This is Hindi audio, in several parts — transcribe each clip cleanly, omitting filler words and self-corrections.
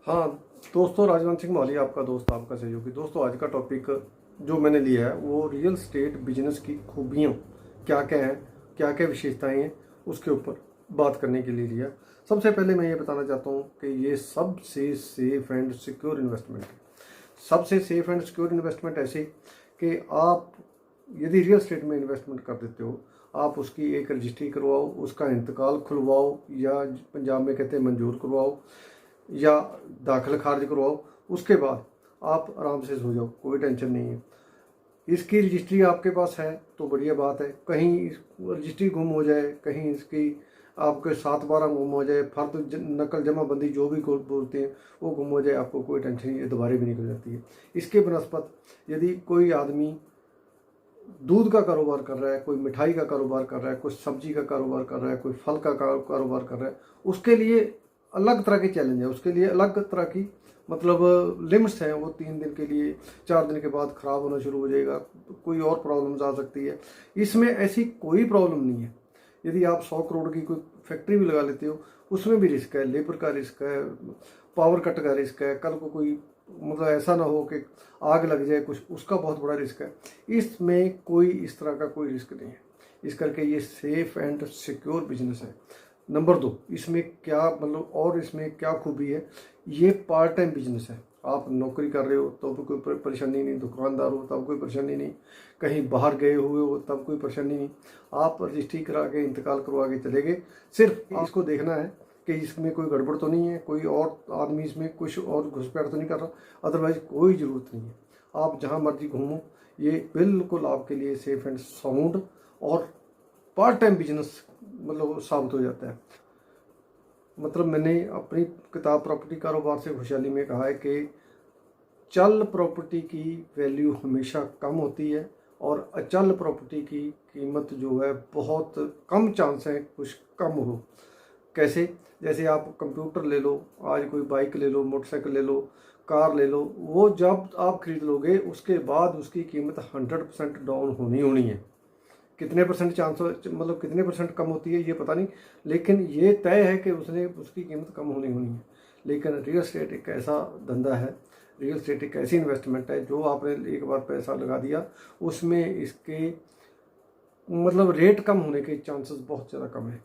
हाँ दोस्तों, राजवंश सिंह माली आपका दोस्त, आपका सहयोगी। दोस्तों, आज का टॉपिक जो मैंने लिया है वो रियल स्टेट बिजनेस की खूबियाँ क्या क्या हैं, क्या क्या विशेषताएं हैं, उसके ऊपर बात करने के लिए लिया। सबसे पहले मैं ये बताना चाहता हूँ कि ये सबसे सेफ एंड सिक्योर इन्वेस्टमेंट है। सबसे सेफ एंड सिक्योर इन्वेस्टमेंट ऐसे कि आप यदि रियल स्टेट में इन्वेस्टमेंट कर देते हो, आप उसकी एक रजिस्ट्री करवाओ, उसका इंतकाल खुलवाओ, या पंजाब में कहते हैं मंजूर करवाओ, या दाखिल खारिज करवाओ, उसके बाद आप आराम से सो जाओ, कोई टेंशन नहीं है। इसकी रजिस्ट्री आपके पास है तो बढ़िया बात है। कहीं रजिस्ट्री गुम हो जाए, कहीं इसकी आपके 7/12 गुम हो जाए, फर्द नकल जमाबंदी जो भी बोलते हैं वो गुम हो जाए, आपको कोई टेंशन नहीं है, दोबारा भी निकल जाती है। इसके बनस्पत यदि कोई आदमी दूध का कारोबार कर रहा है, कोई मिठाई का कारोबार कर रहा है, कोई सब्जी का कारोबार कर रहा है, कोई फल का कारोबार कर रहा है, उसके लिए अलग तरह के चैलेंज है, उसके लिए अलग तरह की मतलब लिमिट्स हैं। वो 3 दिन के लिए, 4 दिन के बाद ख़राब होना शुरू हो जाएगा, कोई और प्रॉब्लम्स आ सकती है। इसमें ऐसी कोई प्रॉब्लम नहीं है। यदि आप 100 करोड़ की कोई फैक्ट्री भी लगा लेते हो, उसमें भी रिस्क है, लेबर का रिस्क है, पावर कट का रिस्क है, कल को कोई मतलब ऐसा ना हो कि आग लग जाए कुछ, उसका बहुत बड़ा रिस्क है। इसमें कोई इस तरह का कोई रिस्क नहीं है, इस करके ये सेफ एंड सिक्योर बिजनेस है। नंबर 2, इसमें क्या मतलब और इसमें क्या खूबी है, ये पार्ट टाइम बिजनेस है। आप नौकरी कर रहे हो तो भी कोई परेशानी नहीं, दुकानदार हो तब कोई परेशानी नहीं, कहीं बाहर गए हुए हो तब कोई परेशानी नहीं। आप रजिस्ट्री करा के इंतकाल करवा के चले गए। सिर्फ इसको देखना है कि इसमें कोई गड़बड़ तो नहीं है, कोई और आदमी इसमें कुछ और घुसपैठ तो नहीं कर रहा, अदरवाइज कोई ज़रूरत नहीं है। आप जहाँ मर्जी घूमो, ये बिल्कुल आपके लिए सेफ एंड साउंड और पार्ट टाइम बिजनेस मतलब साबित हो जाता है। मतलब मैंने अपनी किताब प्रॉपर्टी कारोबार से खुशहाली में कहा है कि चल प्रॉपर्टी की वैल्यू हमेशा कम होती है और अचल प्रॉपर्टी की कीमत जो है बहुत कम चांस है कुछ कम हो। कैसे? जैसे आप कंप्यूटर ले लो, आज कोई बाइक ले लो, मोटरसाइकिल ले लो, कार ले लो, वो जब आप खरीद लोगे उसके बाद उसकी कीमत 100% डाउन होनी है। कितने परसेंट चांस मतलब कितने परसेंट कम होती है ये पता नहीं, लेकिन ये तय है कि उसकी कीमत कम होनी है। लेकिन रियल एस्टेट एक ऐसा धंधा है, रियल एस्टेट एक ऐसी इन्वेस्टमेंट है जो आपने एक बार पैसा लगा दिया, उसमें इसके मतलब रेट कम होने के चांसेस बहुत ज़्यादा कम है।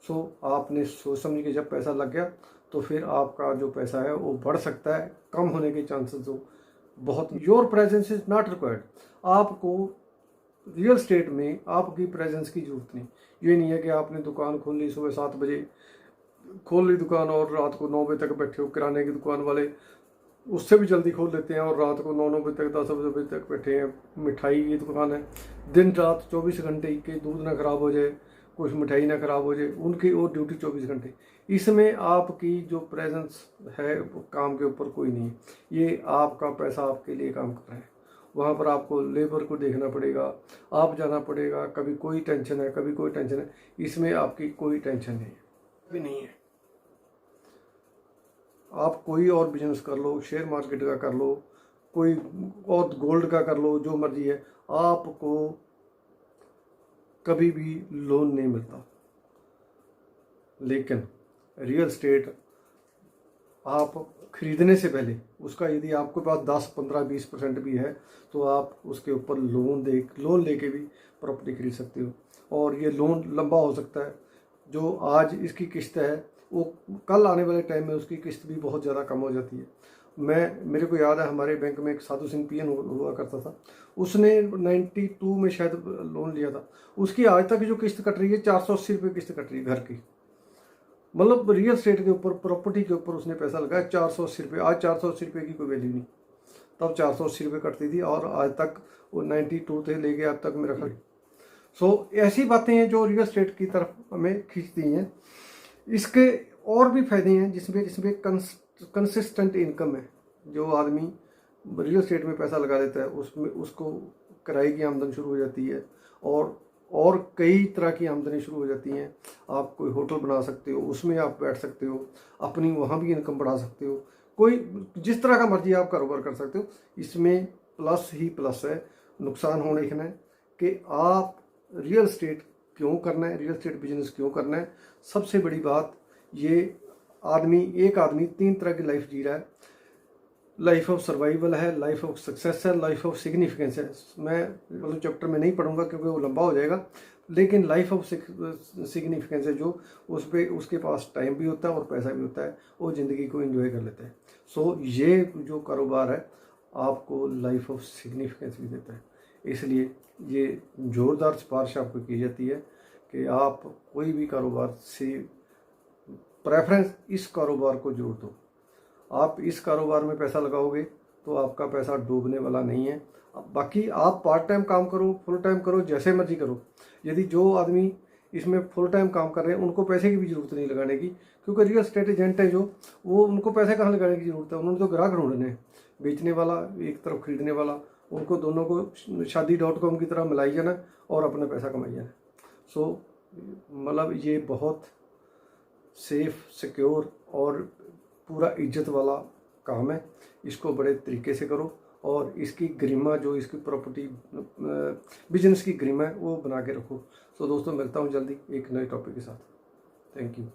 सो आपने सोच समझ के जब पैसा लग गया तो फिर आपका जो पैसा है वो बढ़ सकता है, कम होने के चांसेस जो बहुत। Your presence is not required. आपको रियल स्टेट में आपकी प्रेजेंस की जरूरत नहीं। ये नहीं है कि आपने दुकान खोल ली, सुबह 7 बजे खोल ली दुकान और रात को 9 बजे तक बैठे हो। किराने की दुकान वाले उससे भी जल्दी खोल देते हैं और रात को 9 बजे तक 10 बजे तक बैठे हैं। मिठाई की दुकान है, दिन रात 24 घंटे के, दूध ना खराब हो जाए, कुछ मिठाई ना खराब हो जाए, उनकी और ड्यूटी 24 घंटे। इसमें आपकी जो प्रेजेंस है काम के ऊपर कोई नहीं, ये आपका पैसा आपके लिए काम कर रहा है। वहाँ पर आपको लेबर को देखना पड़ेगा, आप जाना पड़ेगा, कभी कोई टेंशन है, कभी कोई टेंशन है। इसमें आपकी कोई टेंशन नहीं है, भी नहीं है। आप कोई और बिजनेस कर लो, शेयर मार्केट का कर लो, कोई और गोल्ड का कर लो, जो मर्जी है, आपको कभी भी लोन नहीं मिलता। लेकिन रियल स्टेट आप खरीदने से पहले उसका यदि आपके पास 10, 15, 20% भी है तो आप उसके ऊपर लोन लेके भी प्रॉपर्टी खरीद सकते हो। और ये लोन लंबा हो सकता है। जो आज इसकी किस्त है वो कल आने वाले टाइम में उसकी किस्त भी बहुत ज़्यादा कम हो जाती है। मेरे को याद है, हमारे बैंक में एक साधु सिंह पीएन हुआ करता था, उसने 92 में शायद लोन लिया था। उसकी आज तक जो किस्त कट रही है 480 रुपये किस्त कट रही है घर की। मतलब रियल स्टेट के ऊपर, प्रॉपर्टी के ऊपर उसने पैसा लगाया 480 रुपये। आज 480 रुपये की कोई वैल्यू नहीं, तब 480 रुपये कटती थी और आज तक वो 92 से लेके अब तक मेरा ख्याल। सो ऐसी बातें हैं जो रियल स्टेट की तरफ हमें खींचती हैं। इसके और भी फायदे हैं जिसमें कंसिस्टेंट इनकम है। जो आदमी रियल एस्टेट में पैसा लगा देता है उसमें उसको किराए की आमदन शुरू हो जाती है और कई तरह की आमदनी शुरू हो जाती हैं। आप कोई होटल बना सकते हो, उसमें आप बैठ सकते हो, अपनी वहाँ भी इनकम बढ़ा सकते हो, कोई जिस तरह का मर्जी आप कारोबार कर सकते हो। इसमें प्लस ही प्लस है। नुकसान होने देखना है कि आप रियल एस्टेट क्यों करना है, रियल एस्टेट बिजनेस क्यों करना है। सबसे बड़ी बात ये एक आदमी 3 तरह की लाइफ जी रहा है। लाइफ ऑफ सर्वाइवल है, लाइफ ऑफ सक्सेस है, लाइफ ऑफ सिग्निफिकेंस है। मैं मतलब चैप्टर में नहीं पढ़ूंगा क्योंकि वो लंबा हो जाएगा, लेकिन लाइफ ऑफ सिग्निफिकेंस है जो उस पर उसके पास टाइम भी होता है और पैसा भी होता है, वो ज़िंदगी को एंजॉय कर लेते हैं। सो ये जो कारोबार है आपको लाइफ ऑफ सिग्निफिकेंस भी देता है। इसलिए ये ज़ोरदार सिफारिश आपको की जाती है कि आप कोई भी कारोबार से प्रेफरेंस इस कारोबार को जोड़ दो। आप इस कारोबार में पैसा लगाओगे तो आपका पैसा डूबने वाला नहीं है। बाकी आप पार्ट टाइम काम करो, फुल टाइम करो, जैसे मर्जी करो। यदि जो आदमी इसमें फुल टाइम काम कर रहे हैं उनको पैसे की भी ज़रूरत नहीं लगाने की, क्योंकि रियल एस्टेट एजेंट है जो, वो उनको पैसे कहाँ लगाने की ज़रूरत है। उन्होंने तो ग्राहक ढूंढने हैं, बेचने वाला एक तरफ खरीदने वाला, उनको दोनों को शादी.com की तरह मिलाई जाना और अपना पैसा कमाई जाना। सो मतलब ये बहुत सेफ, सिक्योर और पूरा इज्जत वाला काम है। इसको बड़े तरीके से करो और इसकी गरिमा, जो इसकी प्रॉपर्टी बिजनेस की गरिमा है, वो बना के रखो। सो दोस्तों, मिलता हूँ जल्दी एक नए टॉपिक के साथ। Thank you.